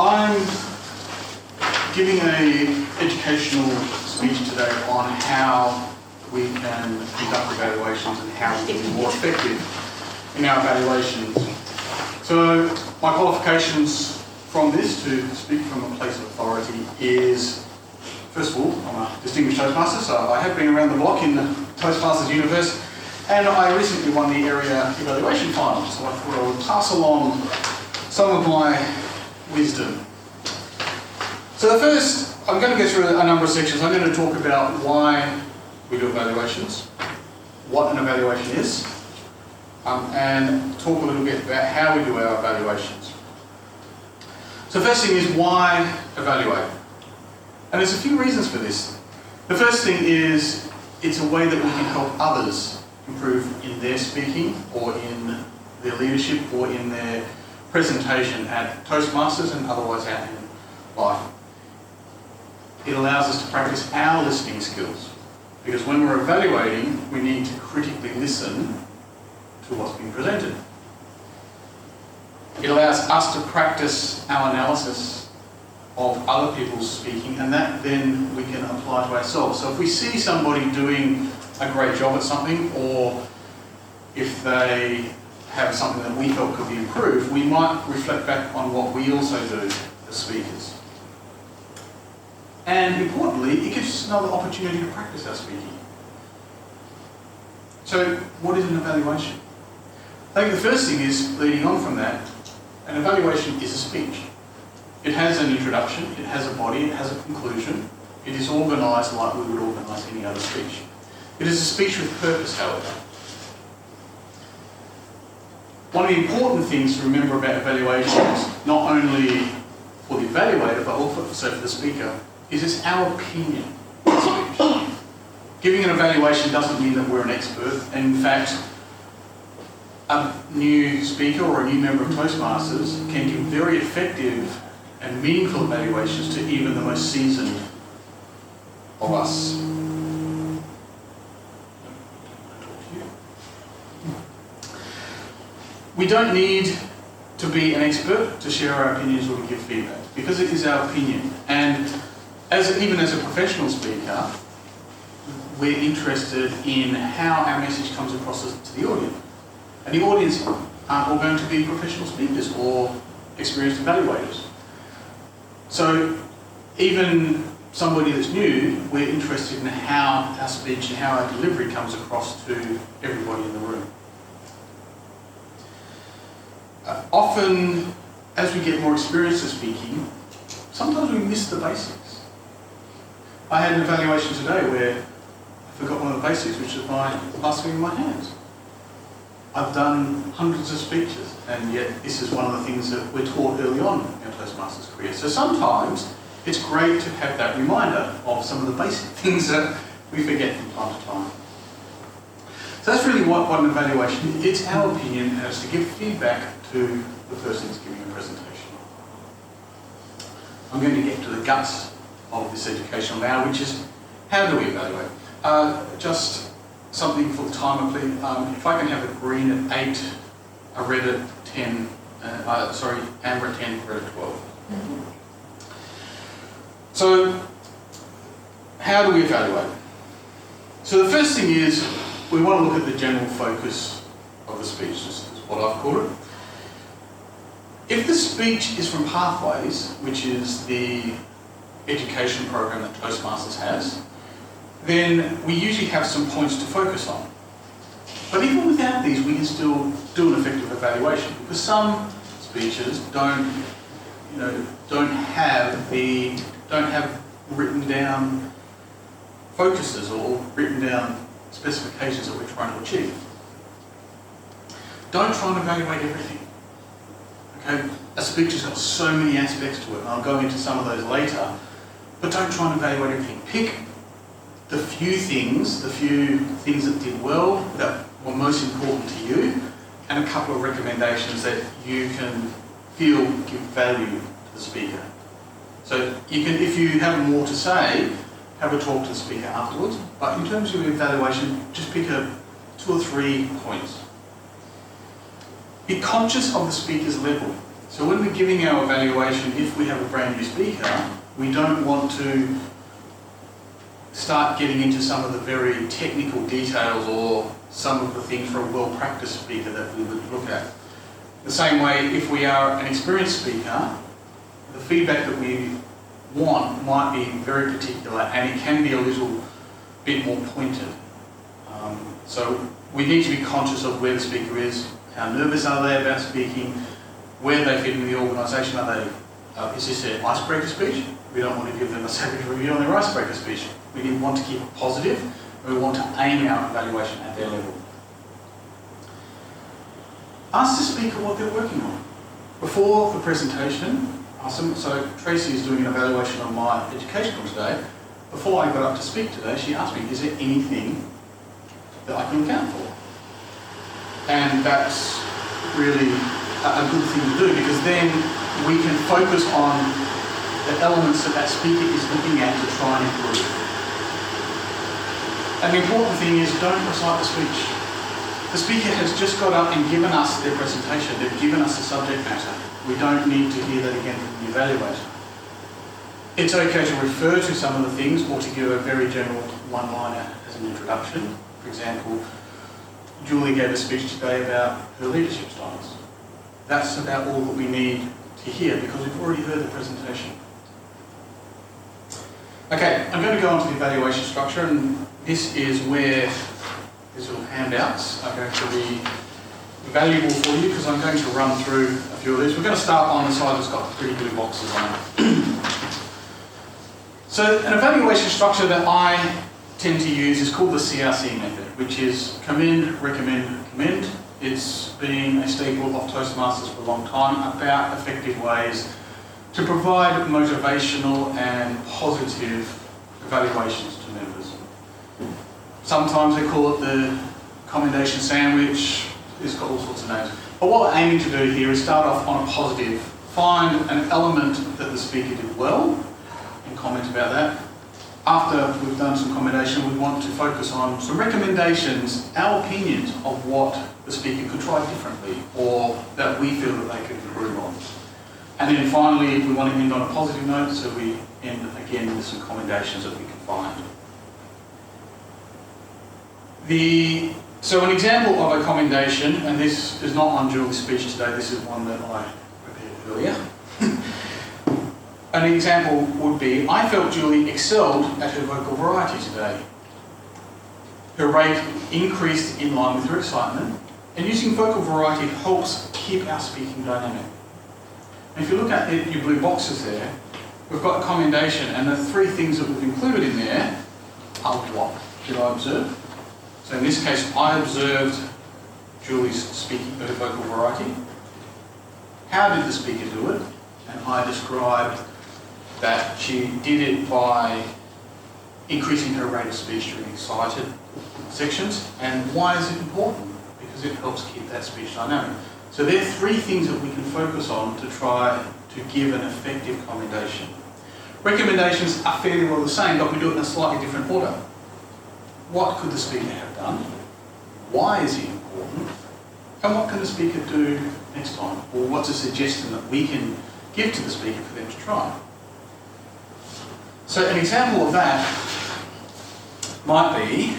I'm giving an educational speech today on how we can conduct evaluations and how we can be more effective in our evaluations. So my qualifications from this to speak from a place of authority is, first of all, I'm a distinguished Toastmaster, so I have been around the block in the Toastmasters universe, and I recently won the area evaluation final, so I thought I would pass along some of my wisdom. So the first, I'm going to go through a number of sections. I'm going to talk about why we do evaluations, what an evaluation is, and talk a little bit about how we do our evaluations. So the first thing is, why evaluate? And there's a few reasons for this. The first thing is, it's a way that we can help others improve in their speaking, or in their leadership, or in their presentation at Toastmasters and otherwise out in life. It allows us to practice our listening skills, because when we're evaluating, we need to critically listen to what's being presented. It allows us to practice our analysis of other people's speaking, and that then we can apply to ourselves. So if we see somebody doing a great job at something, or if they have something that we felt could be improved, we might reflect back on what we also do as speakers. And importantly, it gives us another opportunity to practice our speaking. So what is an evaluation? I think the first thing is, leading on from that, an evaluation is a speech. It has an introduction, it has a body, it has a conclusion. It is organised like we would organise any other speech. It is a speech with purpose, however. One of the important things to remember about evaluations, not only for the evaluator, but also for the speaker, is it's our opinion of the speech. Giving an evaluation doesn't mean that we're an expert. In fact, a new speaker or a new member of Toastmasters can give very effective and meaningful evaluations to even the most seasoned of us. We don't need to be an expert to share our opinions or to give feedback, because it is our opinion. And even as a professional speaker, we're interested in how our message comes across to the audience. And the audience aren't all going to be professional speakers or experienced evaluators. So even somebody that's new, we're interested in how our speech and how our delivery comes across to everybody in the room. Often, as we get more experience at speaking, sometimes we miss the basics. I had an evaluation today where I forgot one of the basics, which is my clasping my hands. I've done hundreds of speeches, and yet this is one of the things that we're taught early on in our Toastmasters career. So sometimes it's great to have that reminder of some of the basic things that we forget from time to time. So that's really what an evaluation is. It's our opinion, and it's to give feedback to the person who's giving a presentation. I'm going to get to the guts of this education now, which is, how do we evaluate? Just something for the timer, please. If I can have a green at 8, a red at 10, amber at 10, red at 12. So, how do we evaluate? So the first thing is, we want to look at the general focus of the speech. This is what I've called it. If the speech is from Pathways, which is the education program that Toastmasters has, then we usually have some points to focus on. But even without these, we can still do an effective evaluation, because some speeches don't have written down focuses or written down specifications that we're trying to achieve. Don't try and evaluate everything. Okay, a speech has got so many aspects to it, and I'll go into some of those later, but don't try and evaluate everything. Pick the few things that did well, that were most important to you, and a couple of recommendations that you can feel give value to the speaker. So you can, if you have more to say, have a talk to the speaker afterwards, but in terms of evaluation, just pick 2 or 3 points. Be conscious of the speaker's level. So when we're giving our evaluation, if we have a brand new speaker, we don't want to start getting into some of the very technical details or some of the things for a well-practiced speaker that we would look at. The same way, if we are an experienced speaker, the feedback that we want might be very particular and it can be a little bit more pointed. So we need to be conscious of where the speaker is, how nervous are they about speaking, where they fit in the organisation. Are they, is this their icebreaker speech? We don't want to give them a savage review on their icebreaker speech. We want to keep it positive. We want to aim our evaluation at their level. Ask the speaker what they're working on. Before the presentation, so Tracy is doing an evaluation on my educational today. Before I got up to speak today, she asked me, is there anything that I can account for? And that's really a good thing to do, because then we can focus on the elements that speaker is looking at to try and improve. And the important thing is, don't recite the speech. The speaker has just got up and given us their presentation. They've given us the subject matter. We don't need to hear that again from the evaluator. It's okay to refer to some of the things or to give a very general one-liner as an introduction. For example, Julie gave a speech today about her leadership styles. That's about all that we need to hear because we've already heard the presentation. Okay, I'm going to go on to the evaluation structure, and this is where these little handouts are going to be valuable for you because I'm going to run through a few of these. We're going to start on the side that's got pretty blue boxes on it. So an evaluation structure that I tend to use is called the CRC method, which is commend, recommend, commend. It's been a staple of Toastmasters for a long time about effective ways to provide motivational and positive evaluations to members. Sometimes they call it the commendation sandwich. It's got all sorts of names. But what we're aiming to do here is start off on a positive. Find an element that the speaker did well and comment about that. After we've done some commendation, we want to focus on some recommendations, our opinions of what the speaker could try differently or that we feel that they could improve on. And then finally, we want to end on a positive note, so we end again with some commendations that we can find. So an example of a commendation, and this is not on Julie's speech today, this is one that I prepared earlier. An example would be, I felt Julie excelled at her vocal variety today. Her rate increased in line with her excitement, and using vocal variety helps keep our speaking dynamic. And if you look at your blue boxes there, we've got a commendation, and the three things that we've included in there are what did I observe? So in this case, I observed Julie's speaking, her vocal variety. How did the speaker do it? And I described that she did it by increasing her rate of speech during excited sections. And why is it important? Because it helps keep that speech dynamic. So there are three things that we can focus on to try to give an effective commendation. Recommendations are fairly well the same, but we do it in a slightly different order. What could the speaker have done? Why is it important? And what can the speaker do next time? Or what's a suggestion that we can give to the speaker for them to try? So an example of that might be,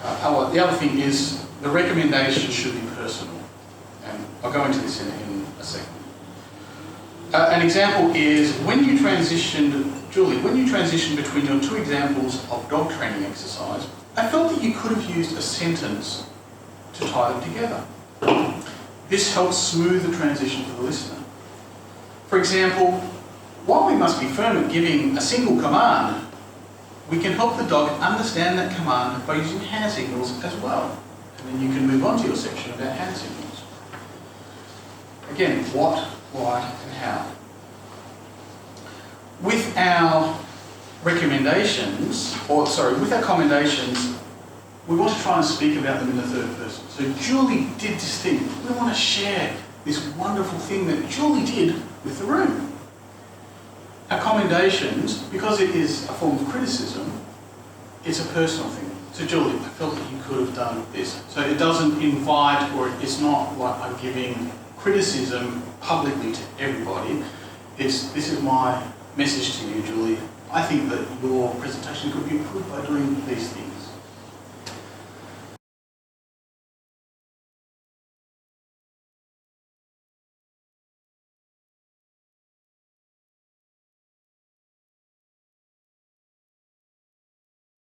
the other thing is the recommendation should be personal. And I'll go into this in a second. An example is when you transitioned, Julie, when you transitioned between your two examples of dog training exercise, I felt that you could have used a sentence to tie them together. This helps smooth the transition for the listener. For example, while we must be firm at giving a single command, we can help the dog understand that command by using hand signals as well. And then you can move on to your section about hand signals. Again, what, why, and how. With our recommendations, with our commendations, we want to try and speak about them in the third person. So Julie did this thing. We want to share this wonderful thing that Julie did with the room. Our commendations, because it is a form of criticism, it's a personal thing. So Julie, I felt that you could have done this. So it doesn't invite, or it's not like I'm giving criticism publicly to everybody. This is my message to you, Julie. I think that your presentation could be improved by doing these things.